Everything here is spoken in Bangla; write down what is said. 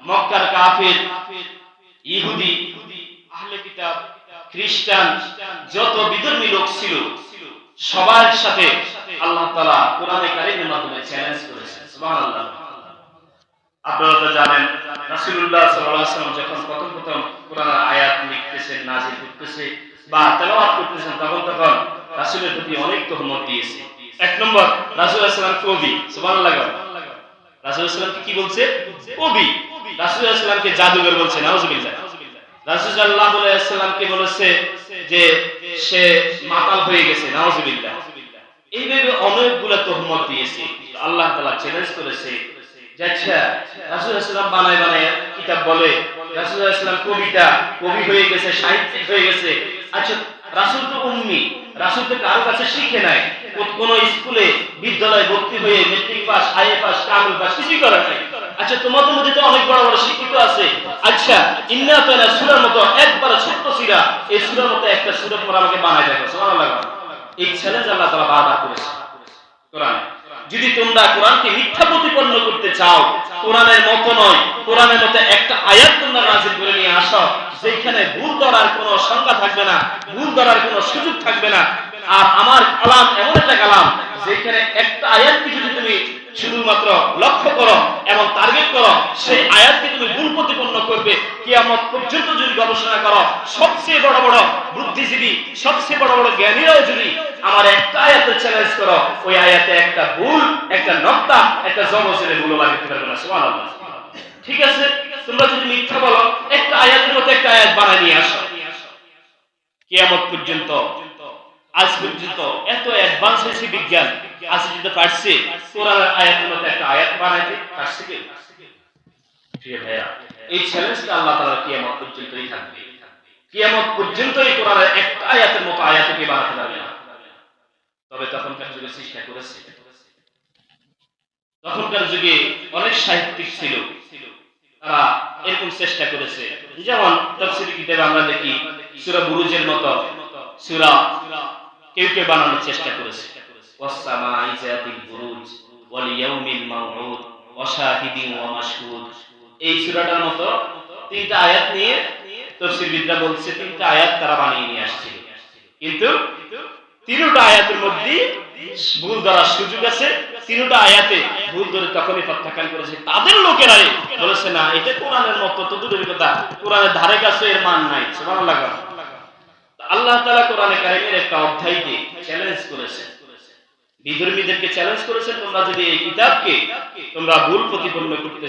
মক্কার কাফির, ইহুদি, আহলে কিতাব, খ্রিস্টান, যত বিধর্মী লোক ছিল সবার সাথে আল্লাহ তাআলা কোরআনে কারীমের মাধ্যমে চ্যালেঞ্জ করেছেন। সুবহানাল্লাহ। আপনারা তো জানেন রাসূলুল্লাহ সাল্লাল্লাহু আলাইহি ওয়াসাল্লাম যখন প্রথম কোরআনের আয়াত লিখতেছেন, নাযিল করতেছে বা তেলাওয়াত করতেছেন, তখন রাসূলের প্রতি অনেক তহমত দিয়েছে। এক নম্বর, রাসূল সাল্লাল্লাহু আলাইহি ওয়াসাল্লাম কবি। সুবহানাল্লাহ। রাসূল সাল্লাল্লাহু আলাইহি ওয়াসাল্লাম কি বলছে? কবি। রাসূল সাল্লাল্লাহু আলাইহি ওয়াসাল্লামকে জাদুকর বলছে। নাউজুবিল্লাহ। রাসূল সাল্লাল্লাহু আলাইহি ওয়াসাল্লামকে বলেছে যে সে মাতাল হয়ে গেছে। নাউজুবিল্লাহ। এইভাবে অনেকগুলো তহমত দিয়েছে। আল্লাহ তাআলা চ্যালেঞ্জ করেছে যে আচ্ছা রাসূল সাল্লাল্লাহু আলাইহি ওয়াসাল্লাম বানায় কিতাব বলে, রাসূল সাল্লাল্লাহু আলাইহি ওয়াসাল্লাম কবি হয়ে গেছে, সাহিত্যিক হয়ে গেছে। আচ্ছা রাসূল তো উম্মি, রাসূল তো কারো কাছে শিখে নাই, কোন স্কুলে বিদ্যালয়ে ভর্তি হয়ে matric pass, IA pass, Kamil pass কিছুই করে নাই। আচ্ছা তোমাদের মধ্যে তো অনেক বড় বড় শিক্ষিত আছে। আচ্ছা ইন্না তাআলা সূরার মতো একবার ছোট্ট সূরা, এই সূরার মতো একটা সূরা পড়ে আমাকে বানায় দেখো। সুবহানাল্লাহ। এই চ্যালেঞ্জ আল্লাহ তাআলা বারবার করেছে কোরআনে। যদি তোমরা কোরআনকে মিথ্যা প্রতিপন্ন করতে চাও, কোরআনের মতো নয়, কোরআনের মতো একটা আয়াত তোমরা নাযিল করে নিয়ে আসো যেখানে ভুল ধরার কোনো সংখ্যা থাকবে না, ভুল ধরার কোনো সুযোগ থাকবে না। আর আমার কালাম এমন একটা কালাম যেখানে একটা আয়াতকে যদি তুমি শুধুমাত্র লক্ষ্য করো এবং টার্গেট করো, সেই আয়াতকে তুমি ভুল প্রতিপন্ন করবে। কিয়ামত পর্যন্ত যদি গবেষণা করো, সবচেয়ে বড় বড় বুদ্ধিজীবী, সবচেয়ে বড় বড় জ্ঞানীরাও যদি আমার একটা আয়াতের চ্যালেঞ্জ করো, ওই আয়াতে একটা ভুল, একটা নক্তা, একটা জবজের ভুল লাগাতে পারবে না। সুবহানাল্লাহ। ঠিক আছে, তোমরা যদি মিথ্যা বলো, একটা আয়াতের মতো একটা আয়াত বানায় নিয়ে আসো। কিয়ামত পর্যন্ত, আজ পর্যন্ত এত অ্যাডভান্স হয়েছে বিজ্ঞান, আজ পর্যন্ত পারছে কোরআনের আয়াতের মতো একটা আয়াত বানাইতে পারছে কি? প্রিয় ভাইরা, এই চ্যালেঞ্জটা আল্লাহ তাআলা কিয়ামত পর্যন্তই থাকবে। কিয়ামত পর্যন্ত এই কোরআনের একটা আয়াতের মতো আয়াতকে বানাতে পারবে না। তবে তখনকার যুগে চেষ্টা করেছে। তখনকার যুগে অনেক সাহিত্যিক ছিল, তারা এরকম চেষ্টা করেছে। যেমন তাফসীর কিতাবে আমরা দেখি সূরা বুরুজের মতো সূরা কেউ বানানোর চেষ্টা করেছে। ওয়াস-সামা'i যাতিল বুরুজ ওয়াল ইয়াউমিল মাউউদ ওয়া শাহিদিন ওয়া মাশহুদ। এই সূরাটার মতো তিনটা আয়াত নিয়ে তাফসীরবিদরা বলছে তিনটা আয়াত তারা বানিয়ে নিয়ে আসছিল। কিন্তু তিনটা আয়াতের মধ্যে ভুল ধরার সুযোগ আছে। তিনটা আয়াতে ভুল ধরে তখনই প্রত্যাখ্যান করেছে তাদের লোকেরা। বলেছে না, এটা কোরআনের মতো, তো দূরের কথা, কোরআনের ধারে কাছে এর মান নাই। সুবহানাল্লাহ। আল্লাহ তাআলা কোরআনে কারীমের একটা অধ্যায় দিয়ে চ্যালেঞ্জ করেছেন, বিধর্মীদেরকে চ্যালেঞ্জ করেছেন, তোমরা যদি এই কিতাবকে তোমরা ভুল প্রতিপন্ন করতে